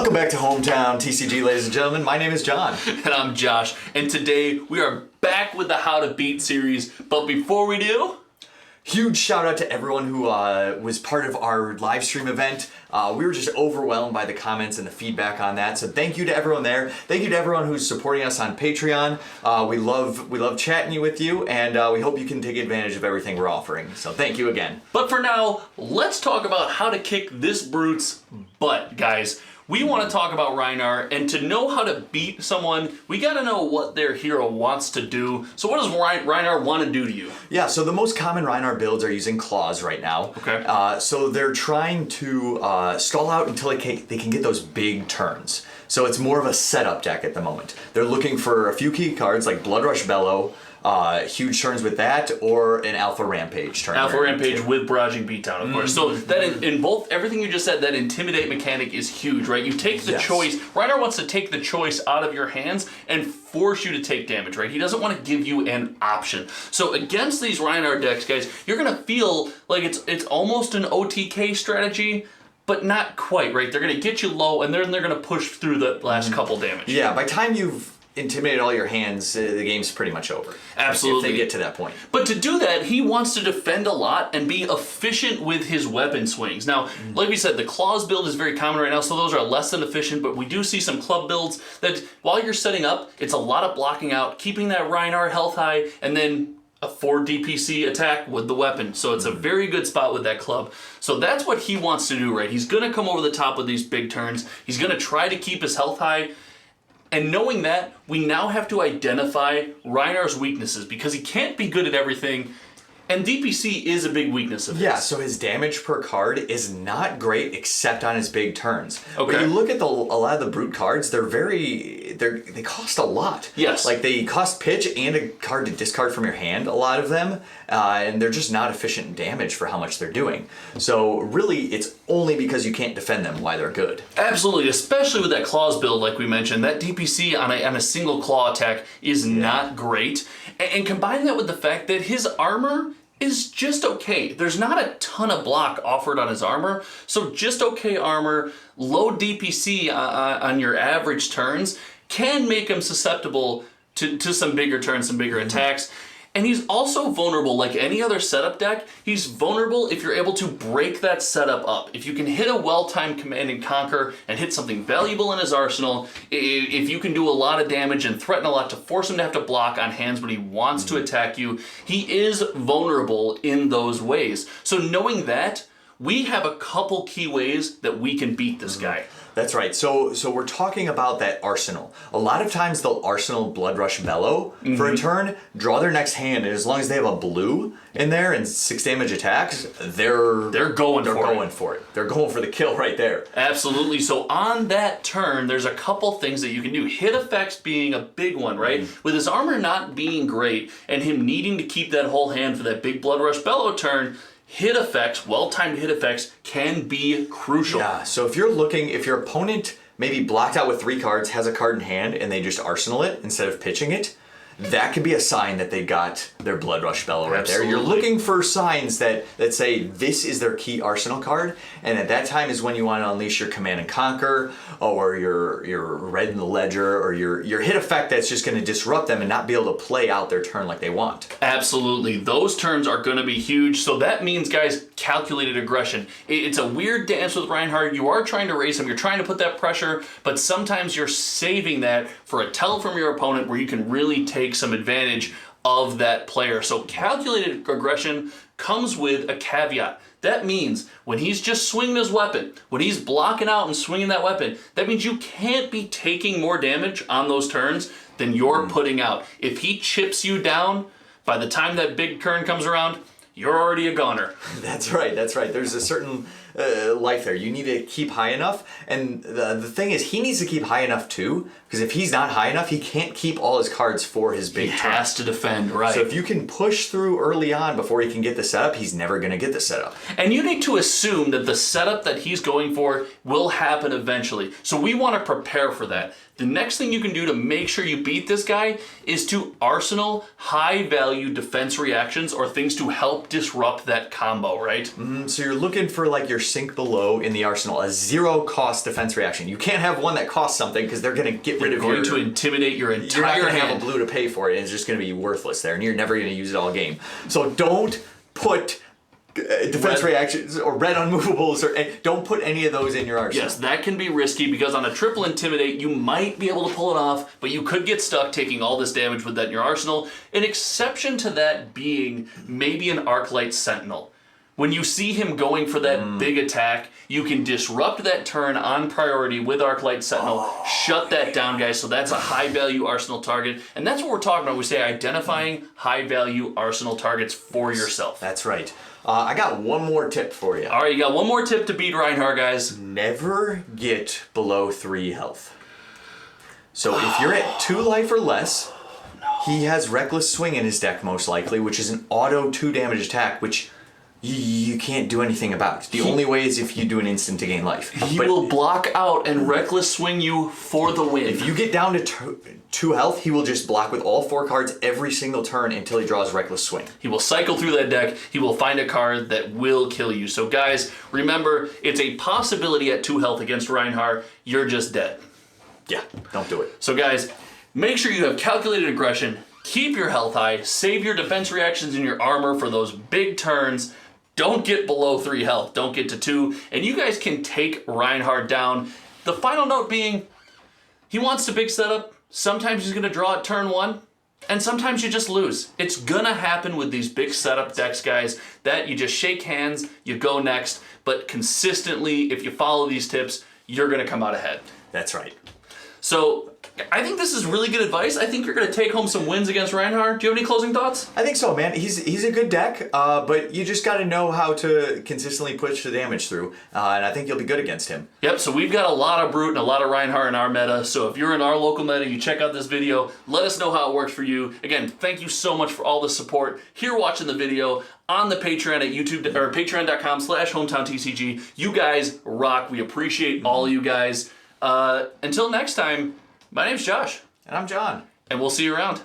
Welcome back to Hometown TCG, ladies and gentlemen. My name is John. And I'm Josh. And today we are back with the How to Beat series. But before we do, huge shout out to everyone who was part of our live stream event. We were just overwhelmed by the comments and the feedback on that. So thank you to everyone there. Thank you to everyone who's supporting us on Patreon. We love chatting with you, and we hope you can take advantage of everything we're offering. So thank you again. But for now, let's talk about how to kick this brute's butt, guys. We want to talk about Rhinar, and to know how to beat someone, we got to know what their hero wants to do. So what does Rhinar want to do to you? Yeah, so the most common Rhinar builds are using claws right now. Okay. So they're trying to stall out until they can get those big turns. So it's more of a setup deck at the moment. They're looking for a few key cards like Bloodrush Bellow, huge turns with that, or an Alpha Rampage turn. Alpha Rampage with Barraging Beatdown, of course. So that in both, everything you just said, that Intimidate mechanic is huge, right? You take the choice. Rhinar wants to take the choice out of your hands and force you to take damage, right? He doesn't want to give you an option. So against these Rhinar decks, guys, you're going to feel like it's almost an OTK strategy, but not quite, right? They're going to get you low, and then they're going to push through the last couple damage. Yeah, by the time you've intimidated all your hands, the game's pretty much over. Absolutely. If they get to that point. But to do that, he wants to defend a lot and be efficient with his weapon swings. Now, like we said, the claws build is very common right now, so those are less than efficient, but we do see some club builds that while you're setting up, it's a lot of blocking out, keeping that Rhinar health high, and then a 4 DPC attack with the weapon. So it's a very good spot with that club. So that's what he wants to do, right? He's going to come over the top with these big turns. He's going to try to keep his health high. And knowing that, we now have to identify Rhinar's weaknesses because he can't be good at everything. And DPC is a big weakness of his. Yeah, so his damage per card is not great except on his big turns. Okay. When you look at a lot of the brute cards, they cost a lot. Yes. Like they cost pitch and a card to discard from your hand, a lot of them, and they're just not efficient in damage for how much they're doing. So really, it's only because you can't defend them why they're good. Absolutely, especially with that claws build like we mentioned. That DPC on a single claw attack is not great. And combine that with the fact that his armor is just okay. There's not a ton of block offered on his armor, so just okay armor, low DPC on your average turns can make him susceptible to some bigger turns, some bigger attacks. And he's also vulnerable, like any other setup deck, he's vulnerable if you're able to break that setup up. If you can hit a well-timed Command and Conquer and hit something valuable in his arsenal, if you can do a lot of damage and threaten a lot to force him to have to block on hands when he wants to attack you, he is vulnerable in those ways. So knowing that, we have a couple key ways that we can beat this guy. That's right. So we're talking about that arsenal. A lot of times they'll arsenal Bloodrush Bellow for a turn, draw their next hand, and as long as they have a blue in there and 6 damage attacks, they're going for it. They're going for the kill right there. Absolutely. So on that turn, there's a couple things that you can do. Hit effects being a big one, right? With his armor not being great and him needing to keep that whole hand for that big Bloodrush Bellow turn, hit effects, well-timed hit effects, can be crucial. Yeah, so if your opponent maybe blocked out with 3 cards, has a card in hand, and they just arsenal it instead of pitching it, that could be a sign that they got their Bloodrush Bellow right there. You're looking for signs that say this is their key arsenal card, and at that time is when you want to unleash your Command and Conquer, or your Red in the Ledger, or your hit effect that's just going to disrupt them and not be able to play out their turn like they want. Absolutely. Those turns are going to be huge. So that means, guys, calculated aggression. It's a weird dance with Reinhardt. You are trying to race him. You're trying to put that pressure, but sometimes you're saving that for a tell from your opponent where you can really take some advantage of that player. So calculated aggression comes with a caveat. That means when he's just swinging his weapon, when he's blocking out and swinging that weapon, that means you can't be taking more damage on those turns than you're putting out. If he chips you down, by the time that big turn comes around, you're already a goner. That's right. There's a certain life there. You need to keep high enough. And the thing is, he needs to keep high enough too, because if he's not high enough, he can't keep all his cards for his big turn. He has to defend, right. So if you can push through early on before he can get the setup, he's never going to get the setup. And you need to assume that the setup that he's going for will happen eventually. So we want to prepare for that. the next thing you can do to make sure you beat this guy is to arsenal high-value defense reactions or things to help disrupt that combo, right? So you're looking for like your sink below in the arsenal, a zero-cost defense reaction. You can't have one that costs something because they're going to get rid of your... Going to intimidate your entire You're not going to hand. have a blue to pay for it, and it's just going to be worthless there, and you're never going to use it all game. So don't put defense reactions or red unmovables, or don't put any of those in your arsenal. Yes, that can be risky because on a triple intimidate, you might be able to pull it off, but you could get stuck taking all this damage with that in your arsenal. An exception to that being maybe an Arclight Sentinel. When you see him going for that big attack, you can disrupt that turn on priority with Arclight Sentinel, shut that down, guys, so that's a high-value arsenal target. And that's what we're talking about. We say identifying high-value arsenal targets for yourself. That's right. I got one more tip for you. All right, you got one more tip to beat Rhinar, guys. Never get below 3 health. So if you're at 2 life or less, he has Reckless Swing in his deck most likely, which is an auto 2 damage attack, which you can't do anything about. The only way is if you do an instant to gain life. He will block out and Reckless Swing you for the win. If you get down to 2 health, he will just block with all 4 cards every single turn until he draws Reckless Swing. He will cycle through that deck. He will find a card that will kill you. So guys, remember, it's a possibility at 2 health against Rhinar. You're just dead. Yeah, don't do it. So guys, make sure you have calculated aggression. Keep your health high. Save your defense reactions in your armor for those big turns. Don't get below 3 health. Don't get to 2. And you guys can take Rhinar down. The final note being, he wants to big setup. Sometimes he's going to draw at turn 1. And sometimes you just lose. It's going to happen with these big setup decks, guys, that you just shake hands, you go next. But consistently, if you follow these tips, you're going to come out ahead. That's right. So I think this is really good advice. I think you're going to take home some wins against Rhinar. Do you have any closing thoughts? I think so, man. He's a good deck, but you just got to know how to consistently push the damage through, and I think you'll be good against him. Yep, so we've got a lot of Brute and a lot of Rhinar in our meta, so if you're in our local meta, you check out this video, let us know how it works for you. Again, thank you so much for all the support here watching the video, on the Patreon at YouTube, or patreon.com/HometownTCG. You guys rock. We appreciate all you guys. Until next time, my name's Josh. And I'm John. And we'll see you around.